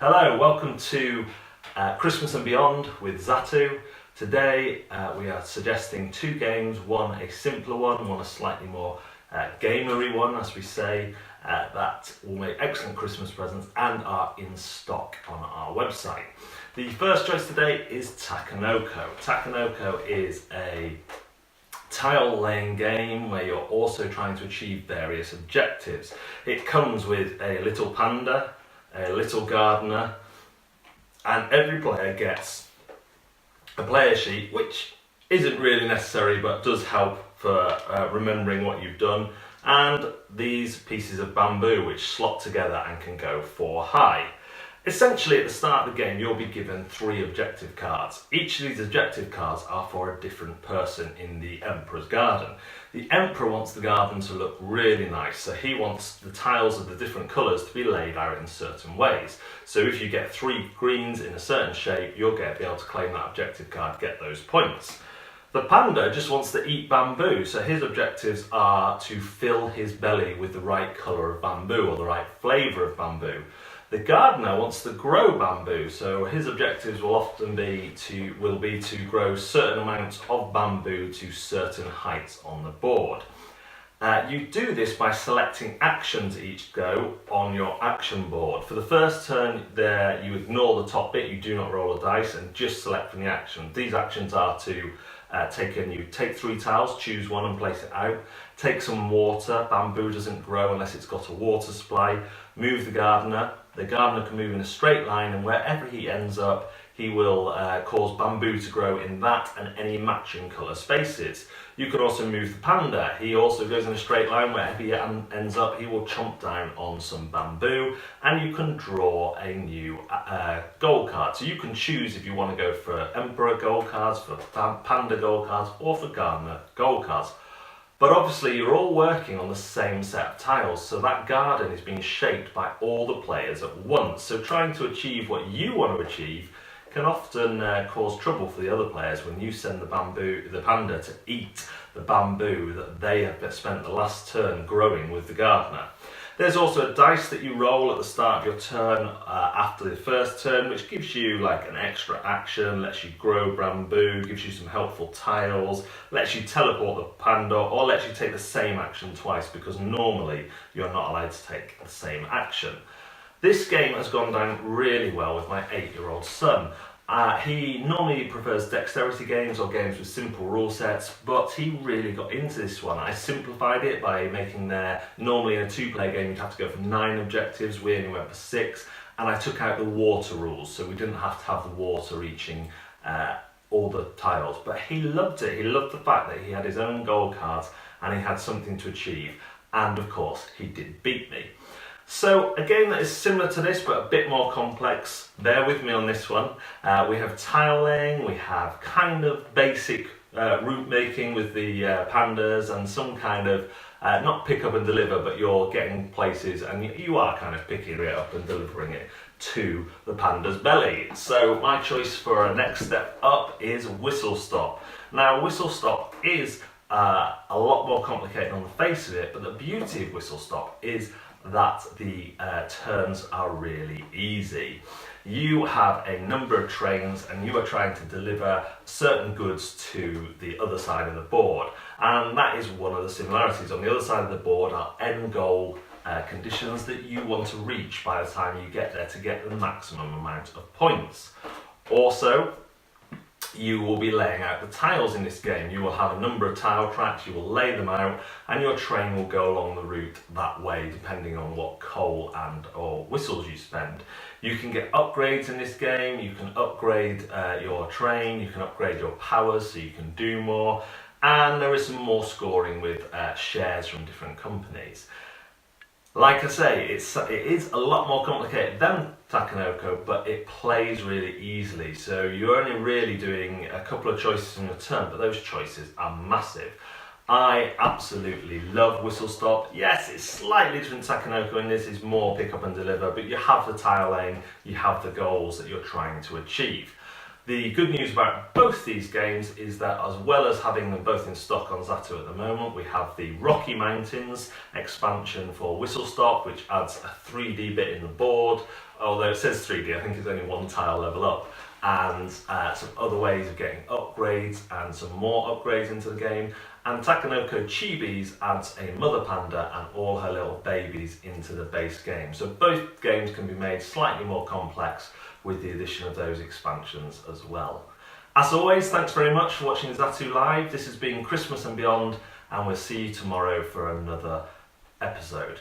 Hello, welcome to Christmas and Beyond with Zatu. Today we are suggesting two games, one a simpler one a slightly more gamery one, as we say, that will make excellent Christmas presents and are in stock on our website. The first choice today is Takenoko. Takenoko is a tile laying game where you're also trying to achieve various objectives. It comes with a little panda, a little gardener, and every player gets a player sheet, which isn't really necessary but does help for remembering what you've done, and these pieces of bamboo which slot together and can go 4 high. Essentially, at the start of the game, you'll be given 3 objective cards. Each of these objective cards are for a different person in the Emperor's garden. The Emperor wants the garden to look really nice, so he wants the tiles of the different colours to be laid out in certain ways. So if you get 3 greens in a certain shape, you'll be able to claim that objective card, get those points. The panda just wants to eat bamboo, so his objectives are to fill his belly with the right colour of bamboo or the right flavour of bamboo. The gardener wants to grow bamboo, so his objectives will often be to grow certain amounts of bamboo to certain heights on the board. You do this by selecting actions each go on your action board. For the first turn there, you ignore the top bit, you do not roll a dice and just select from the action. These actions are to take 3 tiles, choose one and place it out. Take some water, bamboo doesn't grow unless it's got a water supply. Move the gardener can move in a straight line, and wherever he ends up, he will cause bamboo to grow in that and any matching colour spaces. You can also move the panda. He also goes in a straight line. Wherever he ends up, he will chomp down on some bamboo, and you can draw a new goal card. So you can choose if you want to go for Emperor goal cards, for Panda goal cards, or for Gardener goal cards. But obviously you're all working on the same set of tiles, so that garden is being shaped by all the players at once. So trying to achieve what you want to achieve can often cause trouble for the other players when you send the panda to eat the bamboo that they have spent the last turn growing with the gardener. There's also a dice that you roll at the start of your turn after the first turn, which gives you like an extra action, lets you grow bamboo, gives you some helpful tiles, lets you teleport the panda, or lets you take the same action twice, because normally you're not allowed to take the same action. This game has gone down really well with my 8-year-old son. He normally prefers dexterity games or games with simple rule sets, but he really got into this one. I simplified it by making normally in a 2-player game you'd have to go for 9 objectives, we only went for 6, and I took out the water rules, so we didn't have to have the water reaching all the tiles. But he loved it. He loved the fact that he had his own goal cards and he had something to achieve, and of course he did beat me. So a game that is similar to this but a bit more complex, bear with me on this one. We have tile laying, we have kind of basic route making with the pandas, and some kind of, not pick up and deliver, but you're getting places and you are kind of picking it up and delivering it to the panda's belly. So my choice for a next step up is Whistle Stop. Now Whistle Stop is a lot more complicated on the face of it, but the beauty of Whistle Stop is that the turns are really easy. You have a number of trains and you are trying to deliver certain goods to the other side of the board, and that is one of the similarities. On the other side of the board are end goal conditions that you want to reach by the time you get there to get the maximum amount of points. Also, you will be laying out the tiles in this game. You will have a number of tile tracks, you will lay them out, and your train will go along the route that way depending on what coal and or whistles you spend. You can get upgrades in this game, you can upgrade your train, you can upgrade your powers so you can do more, and there is some more scoring with shares from different companies. Like I say, it is a lot more complicated than Takenoko, but it plays really easily. So you're only really doing a couple of choices in a turn, but those choices are massive. I absolutely love Whistle Stop. Yes, it's slightly different to Takenoko, and this is more pick up and deliver, but you have the tile laying, you have the goals that you're trying to achieve. The good news about both these games is that, as well as having them both in stock on Zatu at the moment, we have the Rocky Mountains expansion for Whistle Stop, which adds a 3D bit in the board, although it says 3D, I think it's only one tile level up, and some other ways of getting upgrades and some more upgrades into the game. And Takenoko Chibis adds a mother panda and all her little babies into the base game. So both games can be made slightly more complex with the addition of those expansions as well. As always, thanks very much for watching Zatu Live. This has been Christmas and Beyond, and we'll see you tomorrow for another episode.